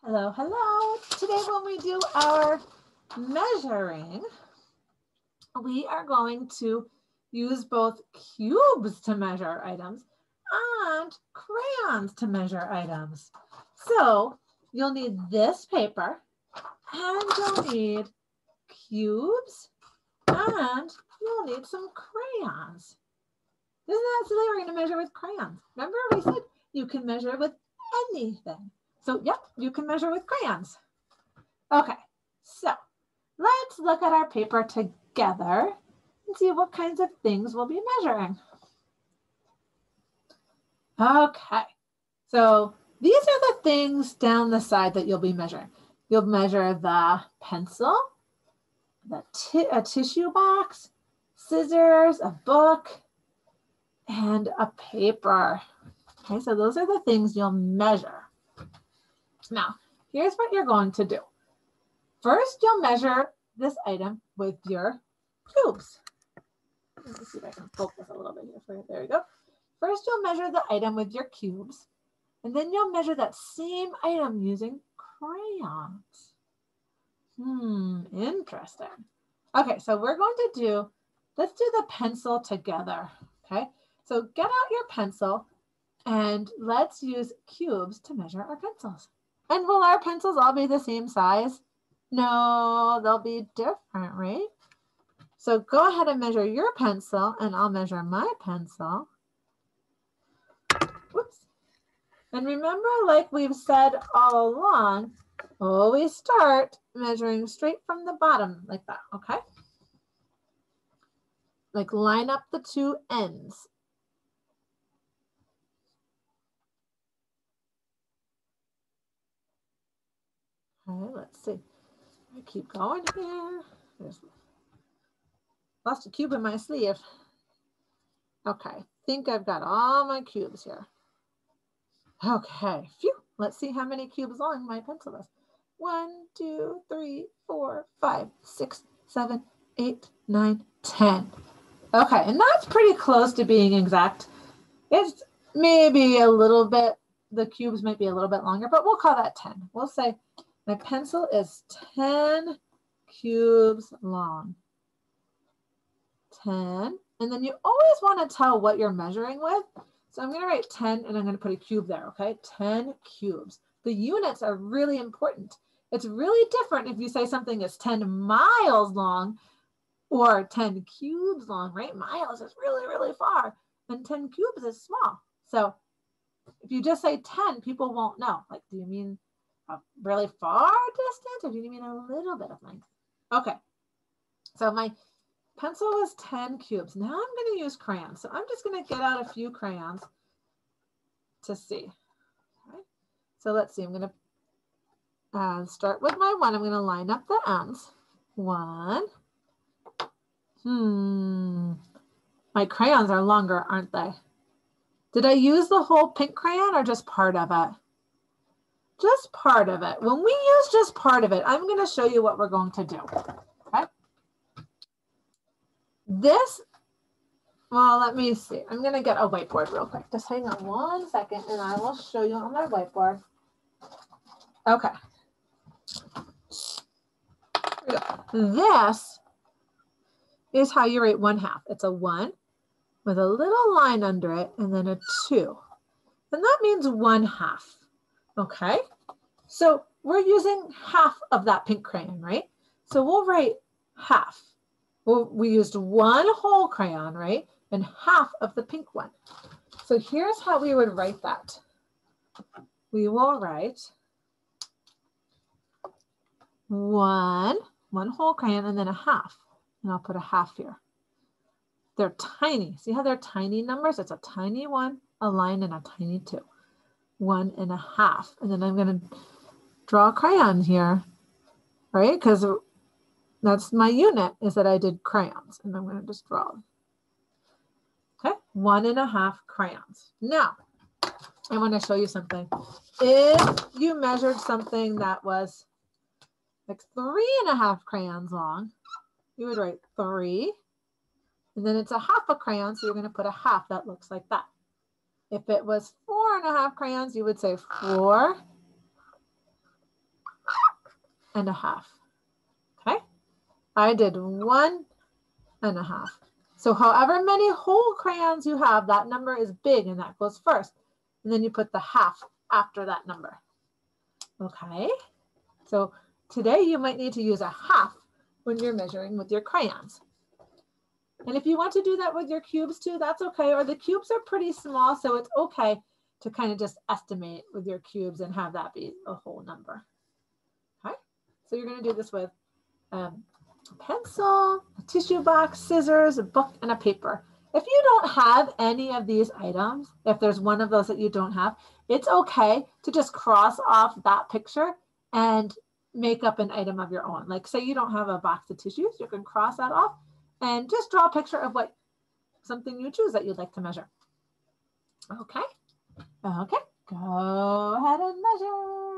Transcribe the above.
Hello, hello. Today when we do our measuring, we are going to use both cubes to measure items and crayons to measure items. So you'll need this paper and you'll need cubes and you'll need some crayons. Isn't that silly? We're going to measure with crayons. Remember we said you can measure with anything. So, yep, you can measure with crayons. Okay, so let's look at our paper together and see what kinds of things we'll be measuring. Okay, so these are the things down the side that you'll be measuring. You'll measure the pencil, a tissue box, scissors, a book, and a paper. Okay, so those are the things you'll measure. Now, here's what you're going to do. First, you'll measure this item with your cubes. Let me see if I can focus a little bit here for you. There you go. First, you'll measure the item with your cubes, and then you'll measure that same item using crayons. Interesting. Okay, so we're going to let's do the pencil together, okay? So get out your pencil, and let's use cubes to measure our pencils. And will our pencils all be the same size? No, they'll be different, right? So go ahead and measure your pencil and I'll measure my pencil. Whoops. And remember, like we've said all along, always start measuring straight from the bottom like that, okay? Like line up the two ends. Okay, let's see. I keep going here. Lost a cube in my sleeve. Okay, I think I've got all my cubes here. Okay, phew. Let's see how many cubes long my pencil is. 1, 2, 3, 4, 5, 6, 7, 8, 9, 10. Okay, and that's pretty close to being exact. It's maybe a little bit, the cubes might be a little bit longer, but we'll call that 10. We'll say my pencil is 10 cubes long. 10. And then you always want to tell what you're measuring with. So I'm going to write 10 and I'm going to put a cube there, okay? 10 cubes. The units are really important. It's really different if you say something is 10 miles long or 10 cubes long, right? Miles is really, really far and 10 cubes is small. So if you just say 10, people won't know. Like, do you mean a really far distance or do you mean a little bit of length? Okay, so my pencil was 10 cubes. Now I'm going to use crayons. So I'm just going to get out a few crayons to see. Okay. So let's see. I'm going to start with my one. I'm going to line up the ends. 1. My crayons are longer, aren't they? Did I use the whole pink crayon or just part of it? Just part of it. When we use just part of it, I'm going to show you what we're going to do. Okay. This, well, let me see. I'm going to get a whiteboard real quick. Just hang on 1 second and I will show you on my whiteboard. Okay. This is how you write 1/2. It's a 1 with a little line under it and then a 2. And that means 1/2. Okay. So we're using half of that pink crayon, right? So we'll write half. Well, we used one whole crayon, right? And half of the pink one. So here's how we would write that. We will write one whole crayon and then a half. And I'll put a half here. They're tiny. See how they're tiny numbers? It's a tiny 1, a line, and a tiny 2. 1.5. And then I'm going to draw a crayon here, right? Because that's my unit, is that I did crayons. And I'm going to just draw. Okay, 1.5 crayons. Now, I want to show you something. If you measured something that was like 3.5 crayons long, you would write 3. And then it's a half a crayon, so you're going to put a half that looks like that. If it was 4.5 crayons, you would say 4. 1.5. Okay, I did 1.5. So however many whole crayons you have, that number is big and that goes first. And then you put the half after that number. Okay, so today you might need to use a half when you're measuring with your crayons. And if you want to do that with your cubes too, that's okay. Or the cubes are pretty small, so it's okay to kind of just estimate with your cubes and have that be a whole number. Okay, so you're going to do this with a pencil, a tissue box, scissors, a book, and a paper. If you don't have any of these items, if there's one of those that you don't have, it's okay to just cross off that picture and make up an item of your own. Like say you don't have a box of tissues, you can cross that off and just draw a picture of what something you choose that you'd like to measure. Okay, okay, go ahead and measure.